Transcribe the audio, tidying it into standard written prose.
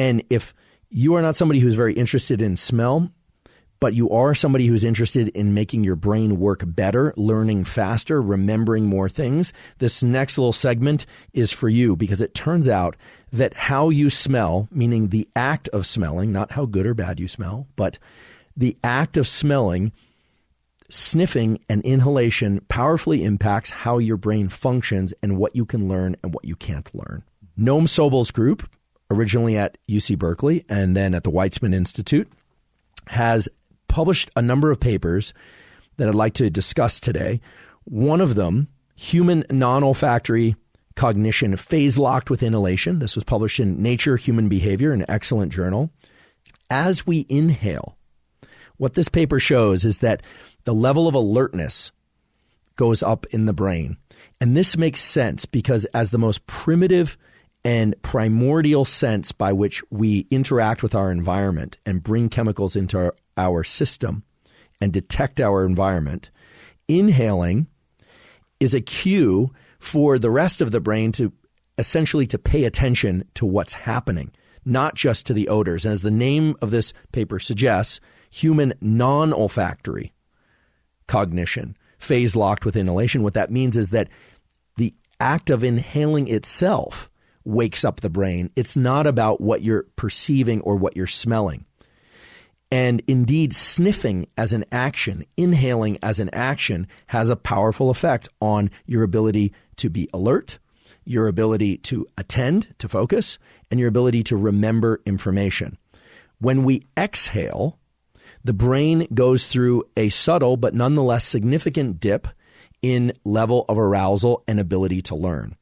And if you are not somebody who's very interested in smell, but you are somebody who's interested in making your brain work better, learning faster, remembering more things, this next little segment is for you, because it turns out that how you smell, meaning the act of smelling, not how good or bad you smell, but the act of smelling, sniffing and inhalation powerfully impacts how your brain functions and what you can learn and what you can't learn. Noam Sobel's group, originally at UC Berkeley and then at the Weizmann Institute, has published a number of papers that I'd like to discuss today. One of them, human non-olfactory cognition phase-locked with inhalation. This was published in Nature Human Behavior, an excellent journal. As we inhale, what this paper shows is that the level of alertness goes up in the brain. And this makes sense because as the most primitive and primordial sense by which we interact with our environment and bring chemicals into our system and detect our environment, inhaling is a cue for the rest of the brain to essentially to pay attention to what's happening, not just to the odors. And as the name of this paper suggests, human non-olfactory cognition, phase locked with inhalation. What that means is that the act of inhaling itself wakes up the brain. It's not about what you're perceiving or what you're smelling. And indeed, sniffing as an action, inhaling as an action, has a powerful effect on your ability to be alert, your ability to attend, to focus, and your ability to remember information. When we exhale, the brain goes through a subtle but nonetheless significant dip in level of arousal and ability to learn.